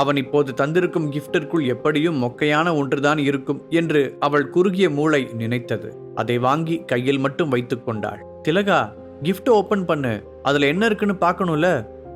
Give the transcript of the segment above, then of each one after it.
அவன் இப்போது தந்திருக்கும் கிஃப்டிற்குள் எப்படியும் மொக்கையான ஒன்றுதான் இருக்கும் என்று அவள் குறுகிய மூளை நினைத்தது. அதை வாங்கி கையில் மட்டும் வைத்துக் கொண்டாள். திலகா, கிஃப்ட் ஓபன் பண்ணு, அதுல என்ன இருக்குன்னு பார்க்கணும்ல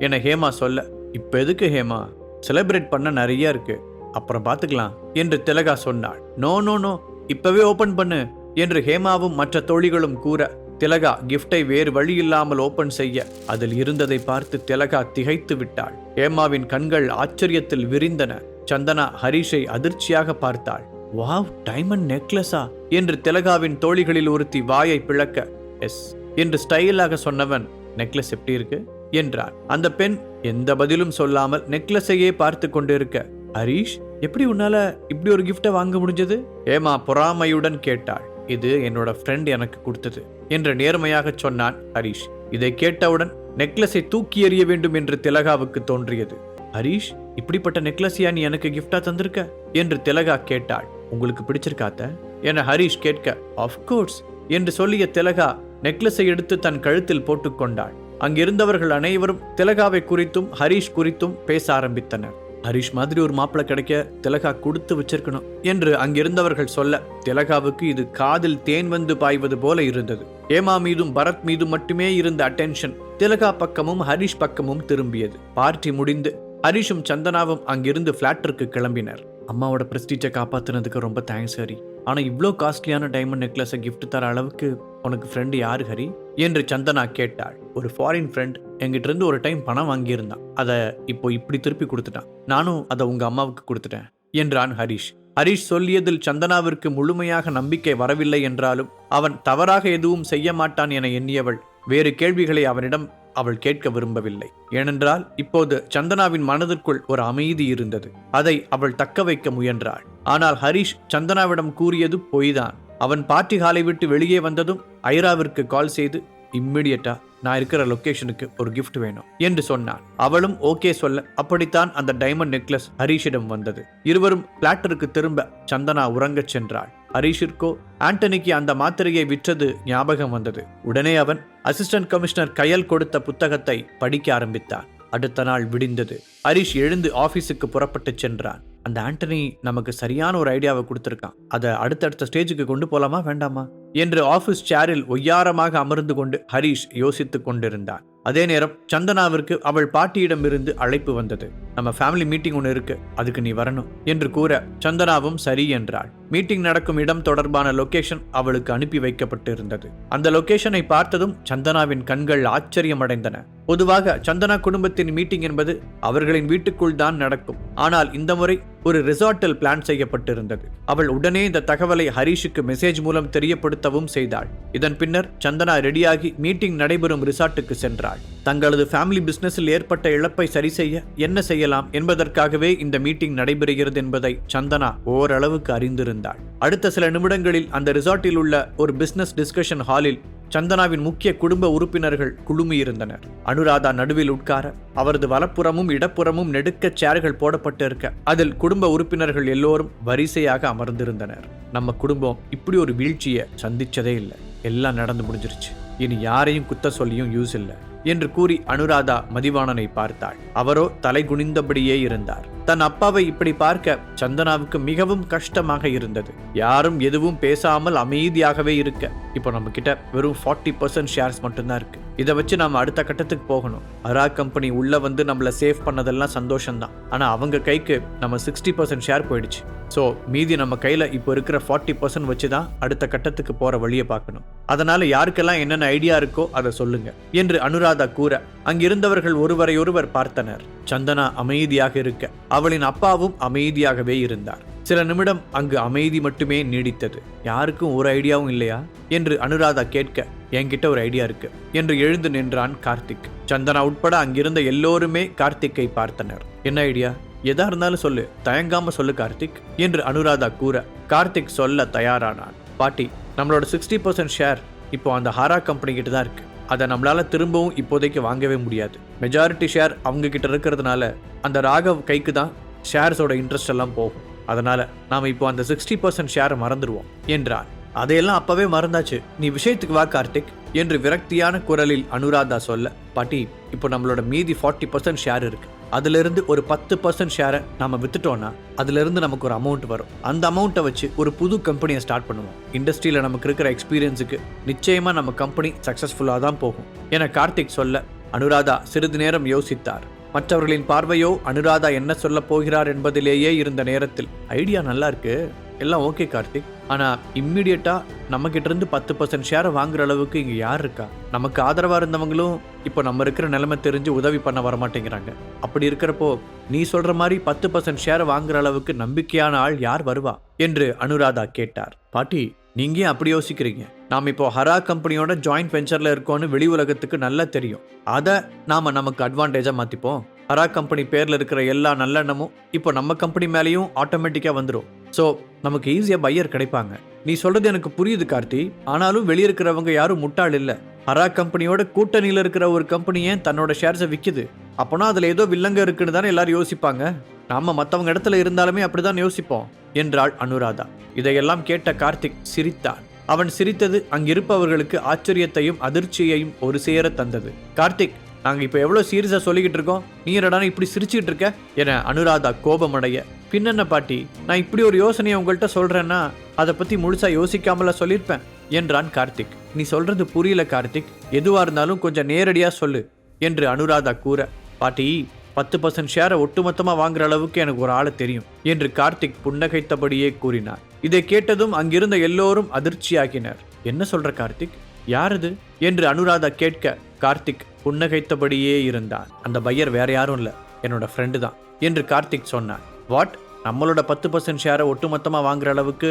என ஹேமா சொல்ல, இப்ப எதுக்கு ஹேமா, செலிப்ரேட் பண்ண நிறைய இருக்கு, அப்புறம் பார்த்துக்கலாம் என்று திலகா சொன்னாள். நோ நோ நோ, இப்பவே ஓபன் பண்ணு என்று ஹேமாவும் மற்ற தோழிகளும் கூற, திலகா கிஃப்டை வேறு வழி இல்லாமல் ஓபன் செய்ய அதில் இருந்ததை பார்த்து திலகா திகைத்து விட்டாள். ஹேமாவின் கண்கள் ஆச்சரியத்தில் விரிந்தன. சந்தனா ஹரிஷை அதிர்ச்சியாக பார்த்தாள். வாவ், டைமண்ட் நெக்லஸா என்று திலகாவின் தோழிகளில் ஒருத்தி வாயை பிளக்க, எஸ் என்று ஸ்டைலாக சொன்னவன், நெக்லஸ் எப்படி இருக்கு என்றார். அந்த பெண் எந்த பதிலும் சொல்லாமல் நெக்லஸையே பார்த்து கொண்டிருக்க, ஹரிஷ், எப்படி உன்னால இப்படி ஒரு கிஃப்டை வாங்க முடிஞ்சது? ஹேமா பொறாமையுடன் கேட்டாள். இது என்னோட ஃப்ரெண்ட் எனக்கு கொடுத்தது என்று நேர்மையாக சொன்னான் ஹரிஷ். இதை கேட்டவுடன் நெக்லஸை தூக்கி எறிய வேண்டும் என்று திலகாவுக்கு தோன்றியது. ஹரிஷ், இப்படிப்பட்ட நெக்லஸையா நீ எனக்கு கிஃப்டா தந்திருக்க என்று திலகா கேட்டாள். உங்களுக்கு பிடிச்சிருக்காத்த என ஹரிஷ் கேட்க, ஆஃப்கோர்ஸ் என்று சொல்லிய திலகா நெக்லஸை எடுத்து தன் கழுத்தில் போட்டுக்கொண்டாள். அங்கிருந்தவர்கள் அனைவரும் திலகாவை குறித்தும் ஹரிஷ் குறித்தும் பேச ஆரம்பித்தனர். ஹரிஷ் மாதிரி ஒரு மாப்பிள்ளை கிடைக்க திலகா கொடுத்து வச்சிருக்கணும் என்று அங்கிருந்தவர்கள் சொல்ல, திலகாவுக்கு இது காதில் தேன் வந்து பாய்வது போல இருந்தது. ஹேமா மீதும் பரத் மீதும் மட்டுமே இருந்த அட்டென்ஷன் திலகா பக்கமும் ஹரிஷ் பக்கமும் திரும்பியது. பார்ட்டி முடிந்து ஹரிஷும் சந்தனாவும் அங்கிருந்து பிளாட்டிற்கு கிளம்பினர். அம்மாவோட பிரஸ்டீஜை காப்பாத்தினதுக்கு ரொம்ப தேங்க்ஸ் ஹரி. ஆனா இவ்வளோ காஸ்ட்லியான டைமண்ட் நெக்லஸை கிஃப்ட் தர அளவுக்கு உனக்கு ஃப்ரெண்டு யாரு ஹரி என்று சந்தனா கேட்டாள். ஒரு ஃபாரின் ஃப்ரெண்ட் என்கிட்ட இருந்து ஒரு டைம் பணம் வாங்கியிருந்தான், அதை இப்போ இப்படி திருப்பி கொடுத்துட்டான், நானும் அதை உங்க அம்மாவுக்கு கொடுத்துட்டேன் என்றான் ஹரிஷ். ஹரிஷ் சொல்லியதில் சந்தனாவிற்கு முழுமையாக நம்பிக்கை வரவில்லை என்றாலும் அவன் தவறாக எதுவும் செய்ய மாட்டான் என எண்ணியவள் வேறு கேள்விகளை அவனிடம் அவள் கேட்க விரும்பவில்லை. ஏனென்றால் இப்போது சந்தனாவின் மனதிற்குள் ஒரு அமைதி இருந்தது. அதை அவள் தக்க வைக்க முயன்றாள். ஆனால் ஹரிஷ் சந்தனாவிடம் கூறியது பொய்தான். அவன் பார்ட்டி ஹாலை விட்டு வெளியே வந்ததும் ஐராவிற்கு கால் செய்து, இம்மிடியட்டா நான் இருக்கிற லொகேஷனுக்கு ஒரு கிஃப்ட் வேணும் என்று சொன்னான். அவளும் ஓகே சொல்ல, அப்படித்தான் அந்த டைமண்ட் நெக்லஸ் ஹரிஷிடம் வந்தது. இருவரும் பிளாட்டருக்கு திரும்ப சந்தனா உறங்கச் சென்றாள். ஹரிஷிற்கோ ஆண்டனிக்கு அந்த மாத்திரையை விற்றது ஞாபகம் வந்தது. உடனே அவன் அசிஸ்டன்ட் கமிஷனர் கயல் கொடுத்த புத்தகத்தை படிக்க ஆரம்பித்தான். அடுத்த நாள் விடிந்தது. ஹரிஷ் எழுந்து ஆபீஸுக்கு புறப்பட்டு சென்றான். அந்த ஆண்டனி நமக்கு சரியான ஒரு ஐடியாவை கொடுத்திருக்கான், அதை அடுத்தடுத்த ஸ்டேஜுக்கு கொண்டு போலாமா வேண்டாமா என்று ஆபீஸ் சேரில் ஒய்யாரமாக அமர்ந்து கொண்டு ஹரிஷ் யோசித்துக் கொண்டிருந்தான். அதே நேரம் சந்தனாவிற்கு அவள் பாட்டியிடம் இருந்து அழைப்பு வந்தது. நம்ம ஃபேமிலி மீட்டிங் ஒன்று இருக்கு, அதுக்கு நீ வரணும் என்று கூற சந்தனாவும் சரி என்றாள். மீட்டிங் நடக்கும் இடம் தொடர்பான லொகேஷன் அவளுக்கு அனுப்பி வைக்கப்பட்டு இருந்தது. அந்த லொகேஷனை பார்த்ததும் சந்தனாவின் கண்கள் ஆச்சரியமடைந்தன. பொதுவாக சந்தனா குடும்பத்தின் மீட்டிங் என்பது அவர்களின் வீட்டுக்குள் தான் நடக்கும். ஆனால் இந்த முறை ஒரு ரிசார்ட்டில் பிளான் செய்யப்பட்டிருந்தது. அவள் உடனே இந்த தகவலை ஹரிஷுக்கு மெசேஜ் மூலம் தெரியப்படுத்தவும் செய்தாள். இதன் பின்னர் சந்தனா ரெடியாகி மீட்டிங் நடைபெறும் ரிசார்ட்டுக்கு சென்றாள். தங்களது ஃபேமிலி பிசினஸில் ஏற்பட்ட இழப்பை சரி செய்ய என்ன செய்யலாம் என்பதற்காகவே இந்த மீட்டிங் நடைபெறுகிறது என்பதை சந்தனா ஓரளவுக்கு அறிந்திருந்தாள். அடுத்த சில நிமிடங்களில் அந்த ரிசார்ட்டில் உள்ள ஒரு பிசினஸ் டிஸ்கஷன் ஹாலில் சந்தனாவின் முக்கிய குடும்ப உறுப்பினர்கள் குழுமியிருந்தனர். அனுராதா நடுவில் உட்கார, அவரது வலப்புறமும் இடப்புறமும் நெடுக்க சேர்கள் போடப்பட்டிருக்க அதில் குடும்ப உறுப்பினர்கள் எல்லோரும் வரிசையாக அமர்ந்திருந்தனர். நம்ம குடும்பம் இப்படி ஒரு வீழ்ச்சியை சந்திச்சதே இல்லை, எல்லாம் நடந்து முடிஞ்சிருச்சு, இனி யாரையும் குத்த சொல்லியும் யூஸ் இல்லை என்று கூறி அனுராதா மதிவாணனை பார்த்தாள். அவரோ தலை குனிந்தபடியே இருந்தார். தன் அப்பாவை இப்படி பார்க்க சந்தனாவுக்கு மிகவும் கஷ்டமாக இருந்தது. யாரும் எதுவும் பேசாமல் அமைதியாகவே இருக்க, இப்போ நம்ம கிட்ட வெறும் 40% ஷேர்ஸ் மட்டும்தான் இருக்கு. இதை வச்சு நாம அடுத்த கட்டத்துக்கு போகணும். அரா கம்பெனி உள்ள வந்து நம்மள சேவ் பண்ணதெல்லாம் சந்தோஷம்தான், ஆனா அவங்க கைக்கு நம்ம 60% ஷேர் போயிடுச்சு. ஸோ மீதி நம்ம கையில இப்போ இருக்கிற 40% வச்சுதான் அடுத்த கட்டத்துக்கு போற வழியை பார்க்கணும். அதனால யாருக்கெல்லாம் என்னென்ன ஐடியா இருக்கோ அதை சொல்லுங்க என்று அனுராதா கூற அங்கிருந்தவர்கள் ஒருவரையொருவர் பார்த்தனர். சந்தனா அமைதியாக இருக்க அவளின் அப்பாவும் அமைதியாகவே இருந்தார். சில நிமிடம் அங்கு அமைதி மட்டுமே நீடித்தது. யாருக்கும் ஒரு ஐடியாவும் இல்லையா என்று அனுராதா கேட்க, என்கிட்ட ஒரு ஐடியா இருக்கு என்று எழுந்து நின்றான் கார்த்திக். சந்தனா உட்பட அங்கிருந்த எல்லோருமே கார்த்திக்கை பார்த்தனர். என்ன ஐடியா? எதா இருந்தாலும் சொல்லு, தயங்காம சொல்லு கார்த்திக் என்று அனுராதா கூற கார்த்திக் சொல்ல தயாரானான். பாட்டி, நம்மளோட 60% ஷேர் இப்போ அந்த ஹாரா கம்பெனி கிட்ட தான் இருக்கு. அதை நம்மளால திரும்பவும் இப்போதைக்கு வாங்கவே முடியாது. மெஜாரிட்டி ஷேர் அவங்க கிட்ட இருக்கிறதுனால அந்த ராகவ் கைக்கு தான் ஷேர்ஸோட இன்ட்ரெஸ்ட் எல்லாம் போகும். அதனால நாம இப்போ அந்த 60% ஷேரை மறந்துடுவோம் என்றான். அதையெல்லாம் அப்பவே மறந்தாச்சு, நீ விஷயத்துக்கு வா கார்த்திக் என்று விரக்தியான குரலில் அனுராதா சொல்ல, பாட்டி, இப்போ நம்மளோட மீதி 40% ஷேர் இருக்கு, அதிலிருந்து ஒரு 10% ஷேரை நம்ம வித்துட்டோம்னா அதிலிருந்து நமக்கு ஒரு அமௌண்ட் வரும். அந்த அமௌண்ட்டை வச்சு ஒரு புது கம்பெனியை ஸ்டார்ட் பண்ணுவோம். இண்டஸ்ட்ரியில் நமக்கு இருக்கிற எக்ஸ்பீரியன்ஸுக்கு நிச்சயமாக நம்ம கம்பெனி சக்ஸஸ்ஃபுல்லாக தான் போகும் என கார்த்திக் சொல்ல அனுராதா சிறிது நேரம் யோசித்தார். மற்றவர்களின் பார்வையோ அனுராதா என்ன சொல்ல போகிறார் என்பதிலேயே இருந்த நேரத்தில் ஐடியா நல்லா இருக்கு, எல்லாம் ஓகே கார்த்திக், ஆனால் இம்மிடியட்டாக நம்மக்கிட்ட இருந்து 10% ஷேரை வாங்குற அளவுக்கு இங்கே யார் இருக்கா? நமக்கு ஆதரவாக இருந்தவங்களும் இப்போ நம்ம இருக்கிற நிலைமை தெரிஞ்சு உதவி பண்ண வரமாட்டேங்கிறாங்க. அப்படி இருக்கிறப்போ நீ சொல்கிற மாதிரி 10% ஷேரை வாங்குற அளவுக்கு நம்பிக்கையான ஆள் யார் வருவா என்று அனுராதா கேட்டார். பாட்டி, நீங்க அப்படி யோசிக்கிறீங்க. நாம் இப்போ ஹரா கம்பெனியோட ஜாயிண்ட் வெஞ்சரில் இருக்கோன்னு வெளி உலகத்துக்கு நல்லா தெரியும். அதை நாம் நமக்கு அட்வான்டேஜாக மாற்றிப்போம். ஹரா கம்பெனி பேரில் இருக்கிற எல்லா நல்லெண்ணமும் இப்போ நம்ம கம்பெனி மேலேயும் ஆட்டோமேட்டிக்காக வந்துடும். ஸோ நமக்கு ஈஸியாக பையர் கிடைப்பாங்க. நீ சொல்கிறது எனக்கு புரியுது கார்த்தி, ஆனாலும் வெளியே இருக்கிறவங்க யாரும் முட்டாள் இல்லை. ஹரா கம்பெனியோட கூட்டணியில் இருக்கிற ஒரு கம்பெனி ஏன் தன்னோட ஷேர்ஸை விற்குது? அப்போனா அதில் ஏதோ வில்லங்க இருக்குன்னு தானே எல்லாரும் யோசிப்பாங்க. நாம் மற்றவங்க இடத்துல இருந்தாலுமே அப்படிதான் யோசிப்போம் என்றாள் அனுராதா. இதையெல்லாம் கேட்ட கார்த்திக் சிரித்தான். அவன் சிரித்தது அங்கிருப்பவர்களுக்கு ஆச்சரியத்தையும் அதிர்ச்சியையும் ஒரு சேர தந்தது. கார்த்திக், நாங்கள் இப்போ எவ்வளோ சீரியஸாக சொல்லிக்கிட்டு இருக்கோம், நீ என்னடான இப்படி சிரிச்சுக்கிட்டு இருக்க என அனுராதா கோபமடைய, பின்னென்ன பாட்டி, நான் இப்படி ஒரு யோசனையை உங்கள்கிட்ட சொல்கிறேன்னா அதை பற்றி முழுசாக யோசிக்காமல சொல்லியிருப்பேன் என்றான் கார்த்திக். நீ சொல்கிறது புரியல கார்த்திக், எதுவாக இருந்தாலும் கொஞ்சம் நேரடியாக சொல்லு என்று அனுராதா கூற, பாட்டி 10% ஷேரை ஒட்டுமொத்தமாக வாங்குற அளவுக்கு எனக்கு ஒரு ஆளை தெரியும் என்று கார்த்திக் புன்னகைத்தபடியே கூறினார். இதை கேட்டதும் அங்கிருந்த எல்லோரும் அதிர்ச்சியாகினர். என்ன சொல்ற கார்த்திக், யாரது என்று அனுராதா கேட்க கார்த்திக் புன்னகைத்தபடியே இருந்தான். அந்த பையர் வேற யாரும் இல்லை, என்னோட ஃப்ரெண்டு தான் என்று கார்த்திக் சொன்னான். வாட், நம்மளோட 10% ஷேரை ஒட்டுமொத்தமாக வாங்குற அளவுக்கு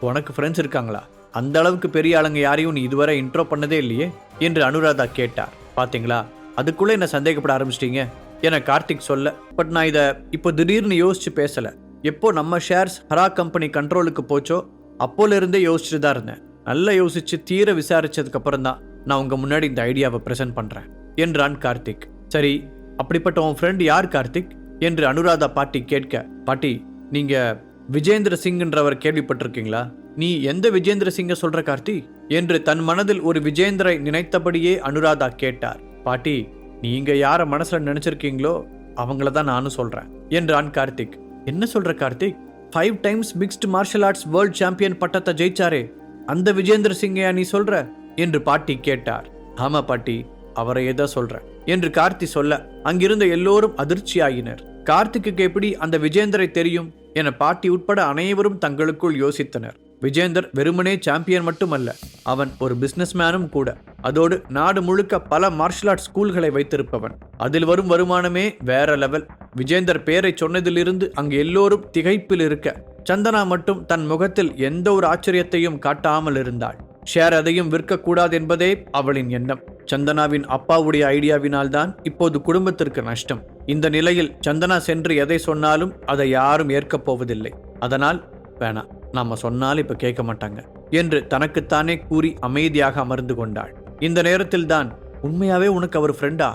உனக்கு ஃப்ரெண்ட்ஸ் இருக்காங்களா? அந்த அளவுக்கு பெரிய ஆளுங்க யாரையும் நீ இதுவரை இன்ட்ரோ பண்ணதே இல்லையே என்று அனுராதா கேட்டார். பாத்தீங்களா, அதுக்குள்ளே என்ன சந்தேகப்பட ஆரம்பிச்சிட்டீங்க என கார்த்திக் சொல்ல, பட் நான் இதை இப்போ திடீர்னு யோசிச்சு பேசல. எப்போ நம்ம ஷேர்ஸ் ஹரா கம்பெனி கண்ட்ரோலுக்கு போச்சோ அப்போல இருந்தே யோசிச்சுட்டு தான் இருந்தேன். நல்லா யோசிச்சு தீர விசாரிச்சதுக்கு அப்புறம் தான் நான் உங்க முன்னாடி இந்த ஐடியாவை பிரசன்ட் பண்றேன் என்றான் கார்த்திக். சரி, அப்படிப்பட்ட உன் ஃப்ரெண்ட் யார் கார்த்திக் என்று அனுராதா பாட்டி கேட்க, பாட்டி, நீங்க விஜேந்திர சிங்ன்றவர் கேள்விப்பட்டிருக்கீங்களா? நீ எந்த விஜேந்திர சிங்க சொல்ற கார்த்தி என்று தன் மனதில் ஒரு விஜேந்திரை நினைத்தபடியே அனுராதா கேட்டார். பாட்டி, நீங்க யார மனசுல நினைச்சிருக்கீங்களோ அவங்கள தான் நானும் சொல்றேன் என்றான் கார்த்திக். என்ன சொல்ற Karthik? 5 times mixed martial arts world champion பட்டத்தை ஜெயிச்சாரே அந்த விஜேந்திர சிங்கையா நீ சொல்ற என்று பாட்டி கேட்டார். ஆமா பாட்டி, அவரையே தான் சொல்றேன் என்று கார்த்தி சொல்ல அங்கிருந்த எல்லோரும் அதிர்ச்சியாகினர். கார்த்திக்கு எப்படி அந்த விஜேந்தரை தெரியும் என பாட்டி உட்பட அனைவரும் தங்களுக்குள் யோசித்தனர். விஜேந்தர் வெறுமனே சாம்பியன் மட்டுமல்ல, அவன் ஒரு பிசினஸ்மேனும் கூட. அதோடு நாடு முழுக்க பல மார்ஷல் ஆர்ட்ஸ் ஸ்கூல்களை வைத்திருப்பவன். அதில் வரும் வருமானமே வேற லெவல். விஜேந்தர் பேரை சொன்னதிலிருந்து அங்கு எல்லோரும் திகைப்பில் இருக்க, சந்தனா மட்டும் தன் முகத்தில் எந்த ஒரு ஆச்சரியத்தையும் காட்டாமல் இருந்தாள். ஷேர் அதையும் விற்கக்கூடாது என்பதே அவளின் எண்ணம். சந்தனாவின் அப்பாவுடைய ஐடியாவினால் தான் இப்போது குடும்பத்திற்கு நஷ்டம். இந்த நிலையில் சந்தனா சென்று எதை சொன்னாலும் அதை யாரும் ஏற்கப் போவதில்லை. அதனால் வேணாம், நாம சொன்னாலும் இப்ப கேட்க மாட்டாங்க என்று தனக்குத்தானே கூறி அமைதியாக அமர்ந்து கொண்டாள். இந்த நேரத்தில் தான், உண்மையாவே உனக்கு அவர் ஃப்ரெண்டா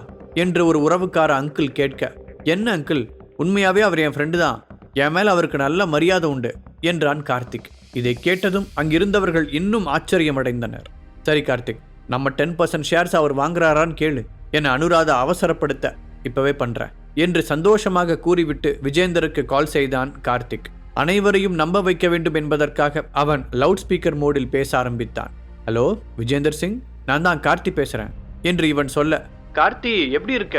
என்று ஒரு உறவுக்கார அங்கிள் கேட்க, என்ன அங்கிள், உண்மையாவே அவர் என் ஃப்ரெண்டு தான், என் மேல அவருக்கு நல்ல மரியாதை உண்டு என்றான் கார்த்திக். இதை கேட்டதும் அங்கிருந்தவர்கள் இன்னும் ஆச்சரியமடைந்தனர். சரி கார்த்திக், நம்ம 10% ஷேர்ஸ் அவர் வாங்குறாரான்னு கேளு என அனுராதா அவசரப்படுத்த, இப்பவே பண்றேன் என்று சந்தோஷமாக கூறிவிட்டு விஜேந்தருக்கு கால் செய்தான் கார்த்திக். அனைவரையும் நம்ப வைக்க வேண்டும் என்பதற்காக அவன் லவுட் ஸ்பீக்கர் மோடில் பேச ஆரம்பித்தான். ஹலோ விஜேந்தர் சிங், நான் தான் கார்த்தி பேசுறேன் என்று இவன் சொல்ல, கார்த்தி எப்படி இருக்க,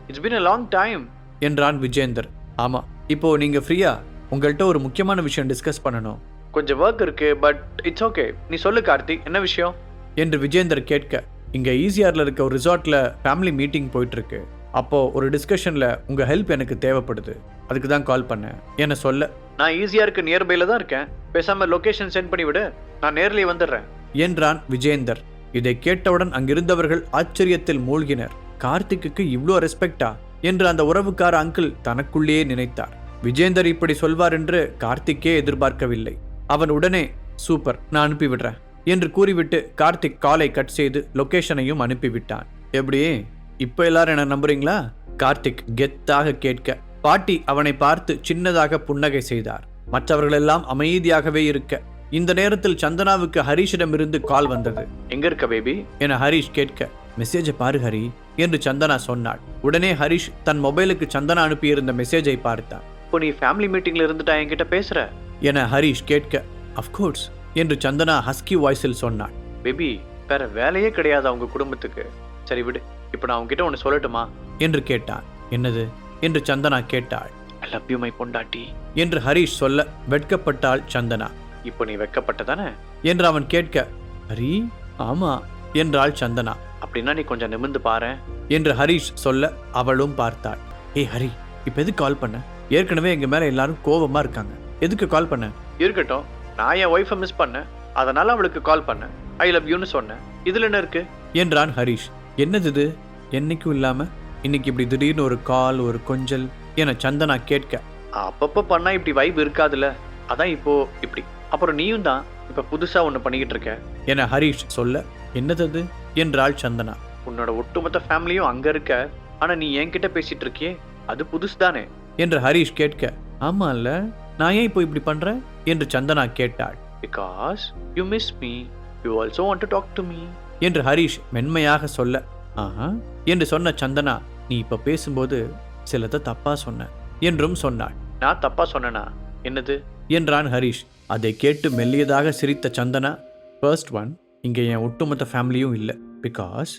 it's been a long time என்றான் விஜேந்தர். ஆமா, இப்போ நீங்க ஃப்ரீயா? உங்கள்கிட்ட ஒரு முக்கியமான விஷயம் டிஸ்கஸ் பண்ணணும். கொஞ்சம் ஒர்க் இருக்கு, பட் இட்ஸ் ஓகே, நீ சொல்லு கார்த்தி, என்ன விஷயம் என்று விஜேந்தர் கேட்க, இங்க ஈசிஆர்ல இருக்க ஒரு ரிசார்ட்ல ஃபேமிலி மீட்டிங் போயிட்டு இருக்கு. அப்போ ஒரு டிஸ்கஷன்ல உங்க ஹெல்ப் எனக்கு தேவைப்படுது, அதுக்கு தான் கால் பண்ணேன் என சொல்ல, நான் ஈஸியாருக்கு நியர்பைல தான் இருக்கேன், பேசாம லொகேஷன் சென்ட் பண்ணிவிடு, நான் நேர்லயே வந்துடுறேன் என்றான் விஜேந்தர். இதை கேட்டவுடன் அங்கிருந்தவர்கள் ஆச்சரியத்தில் மூழ்கினர். கார்த்திக்கு இவ்வளோ ரெஸ்பெக்டா என்று அந்த உறவுக்கார அங்கிள் தனக்குள்ளேயே நினைத்தார். விஜேந்தர் இப்படி சொல்வார் என்று கார்த்திக்கே எதிர்பார்க்கவில்லை. அவன் உடனே, சூப்பர், நான் அனுப்பிவிடுறேன் என்று கூறிவிட்டு கார்த்திக் காலை கட் செய்து லொகேஷனையும் அனுப்பிவிட்டான். எப்படி, இப்ப எல்லாரும் என்ன நம்புறீங்களா? கார்த்திக் கெத்தாக கேட்க, பாட்டி அவனை பார்த்து சின்னதாக புன்னகை செய்தார். மற்றவர்களெல்லாம் அமைதியாகவே இருக்க, இந்த நேரத்தில் சந்தனாவுக்கு ஹரீஷிடம் இருந்து கால் வந்தது. எங்க இருக்க பேபி என ஹரீஷ் கேட்க, மெசேஜை பாரு ஹரி, என்று சந்தனா சொன்னாள். உடனே ஹரிஷ் தன் மொபைலுக்கு சந்தனா அனுப்பியிருந்த மெசேஜை பார்த்தான். இப்போ நீ ஃபேமிலி மீட்டிங்ல இருந்துட்டா என்கிட்ட பேசுற என ஹரிஷ் கேட்க, அஃப்கோர்ஸ் என்று சந்தனா ஹஸ்கி வாய்ஸில் சொன்னாள். பேபி, வேற வேலையே கிடையாது அவங்க குடும்பத்துக்கு. சரி விடு, இப்போ நான் உங்ககிட்ட ஒன்று சொல்லட்டுமா என்று கேட்டான். என்னது என்று சந்தனா கேட்டாள். ஐ லவ் யூ மை பொண்டாட்டி என்று ஹரிஷ் சொல்ல வெட்கப்பட்டாள் சந்தனா. இப்போ நீ வெட்கப்பட்டதானே என்று அவன் கேட்க, ஹரி ஆமா என்றாள் சந்தனா. அப்படின்னா நீ கொஞ்சம் நிமிர்ந்து பாரு என்று ஹரிஷ் சொல்ல அவளும் பார்த்தாள். ஏய் ஹரி, இப்போ எதுக்கு கால் பண்ண? ஏற்கனவே எங்க மேல எல்லாரும் கோபமா இருக்காங்க. எதுக்கு கால் பண்ண? இருக்கட்டும், நான் என் ஒய்ஃபை மிஸ் பண்ணேன், அதனால அவளுக்கு கால் பண்ணேன். ஐ லவ் யூன்னு சொன்னேன், இதுல என்ன இருக்கு என்றான் ஹரிஷ். என்னது இது, என்னைக்கும் இல்லாம இன்னைக்கு இப்படி திடீர்னு ஒரு கால், ஒரு கொஞ்சல் என சந்தனா கேட்க, அப்பப்ப பண்ணா இப்படி வைப் இருக்காதுல்ல, அதான் இப்போ இப்படி. அப்புறம் நீயும் தான் இப்ப புதுசா ஒண்ணு பண்ணிக்கிட்டு இருக்க என ஹரிஷ் சொல்ல, என்னது அது என்றாள் சந்தனா. உன்னோட ஒட்டுமொத்த ஃபேமிலியும் அங்க இருக்க, ஆனா நீ என்கிட்ட பேசிட்டு இருக்கியே, அது புதுசு தானே என்று ஹரிஷ் கேட்க, ஆமா இல்ல, நான் ஏன் இப்போ இப்படி பண்றேன் என்று சந்தனா கேட்டாள். Because you miss me, you also want to talk to me என்று ஹரிஷ் மென்மையாக சொல்ல, ஆஹா என்று சொன்ன சந்தனா, நீ இப்ப பேசும்போது சிலதை தப்பா சொன்ன என்றும் சொன்னாள். நான் தப்பா சொன்னனா? என்னது என்றான் ஹரிஷ். அதை கேட்டு மெல்லியதாக சிரித்த சந்தனா, ஃபர்ஸ்ட் ஒன், இங்கே என் ஒட்டுமொத்த ஃபேமிலியும் இல்லை. பிகாஸ்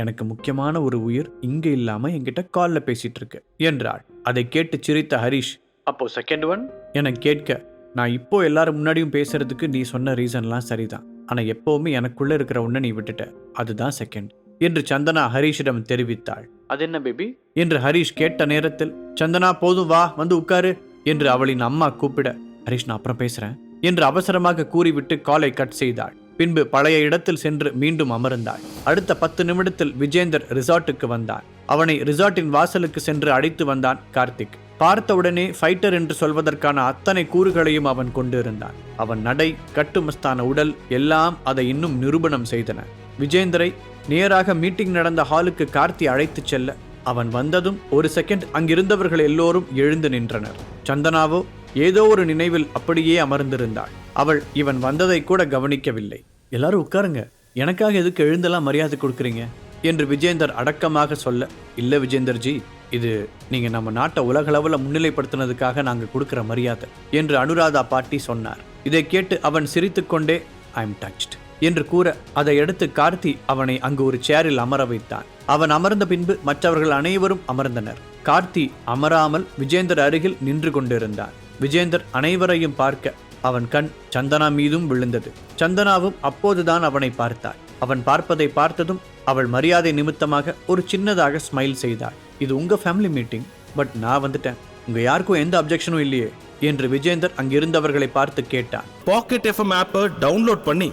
எனக்கு முக்கியமான ஒரு உயிர் இங்கே இல்லாம என்கிட்ட கால்ல பேசிட்டு இருக்கு என்றாள். அதை கேட்டு சிரித்த ஹரிஷ், அப்போ செகண்ட் ஒன் என கேட்க, நான் இப்போ எல்லாரும் முன்னாடியும் பேசுறதுக்கு நீ சொன்ன ரீசன்லாம் சரிதான், ஆனா எப்பவுமே எனக்குள்ள இருக்கிற ஒன்றை நீ விட்டுட்ட, அதுதான் செகண்ட் என்று சந்தனா ஹரிஷிடம் தெரிவித்தாள். அது என்ன பேபி என்று ஹரிஷ் கேட்ட நேரத்தில், சந்தனா போதும் வா வந்து உட்காரு என்று அவளின் அம்மா கூப்பிட, ஹரிஷ் நான் அப்புறம் பேசுறேன் என்று அவசரமாக கூறிவிட்டு காலை கட் செய்தாள். பின்பு பழைய இடத்தில் சென்று மீண்டும் அமர்ந்தாள். அடுத்த 10 நிமிடத்தில் விஜேந்தர் ரிசார்ட்டுக்கு வந்தான். அவனை ரிசார்ட்டின் வாசலுக்கு சென்று அழைத்து வந்தான் கார்த்திக். பார்த்தவுடனே ஃபைட்டர் என்று சொல்வதற்கான அத்தனை கூறுகளையும் அவன் கொண்டிருந்தான். அவன் நடை, கட்டுமஸ்தான உடல் எல்லாம் அதை இன்னும் நிரூபணம் செய்தன. விஜேந்தரை நேராக மீட்டிங் நடந்த ஹாலுக்கு கார்த்தி அழைத்து செல்ல, அவன் வந்ததும் ஒரு செகண்ட் அங்கிருந்தவர்கள் எல்லோரும் எழுந்து நின்றனர். சந்தனாவோ ஏதோ ஒரு நினைவில் அப்படியே அமர்ந்திருந்தாள். அவள் இவன் வந்ததை கூட கவனிக்கவில்லை. எல்லாரும் உட்காருங்க, எனக்காக எதுக்கு எழுந்தெல்லாம் மரியாதை கொடுக்குறீங்க என்று விஜேந்தர் அடக்கமாக சொல்ல, இல்ல விஜேந்தர்ஜி, இது நீங்க நம்ம நாட்டை உலகளவில் முன்னிலைப்படுத்தினதுக்காக நாங்கள் கொடுக்கிற மரியாதை என்று அனுராதா பாட்டி சொன்னார். இதை கேட்டு அவன் சிரித்துக்கொண்டே, ஐ எம் டச்ட் என்று கூற, அதை எடுத்து கார்த்தி அவனை அங்கு ஒரு சேரில் அமர வைத்தான். அவன் அமர்ந்த பின்பு மற்றவர்கள் அனைவரும் அமர்ந்தனர். கார்த்தி அமராமல் விஜேந்தர் அருகில் நின்று கொண்டிருந்தான். விஜேந்தர் அனைவரையும் பார்க்க அவன் கண் சந்தனா மீதும் விழுந்தது. சந்தனாவும் அப்போதுதான் அவனை பார்த்தாள். அவன் பார்ப்பதை பார்த்ததும் அவள் மரியாதை நிமித்தமாக ஒரு சின்னதாக ஸ்மைல் செய்தாள். இது உங்க ஃபேமிலி மீட்டிங், பட் நான் வந்துட்டேன், உங்க யாருக்கும் எந்த அப்ஜெக்ஷனும் இல்லையே என்று விஜேந்தர் அங்கிருந்தவர்களை பார்த்து கேட்டான். பாக்கெட் எஃப்எம் ஆப்பை டவுன்லோட் பண்ணி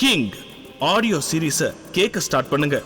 கிங் ஆடியோ சீரீஸை கேட்க ஸ்டார்ட் பண்ணுங்க.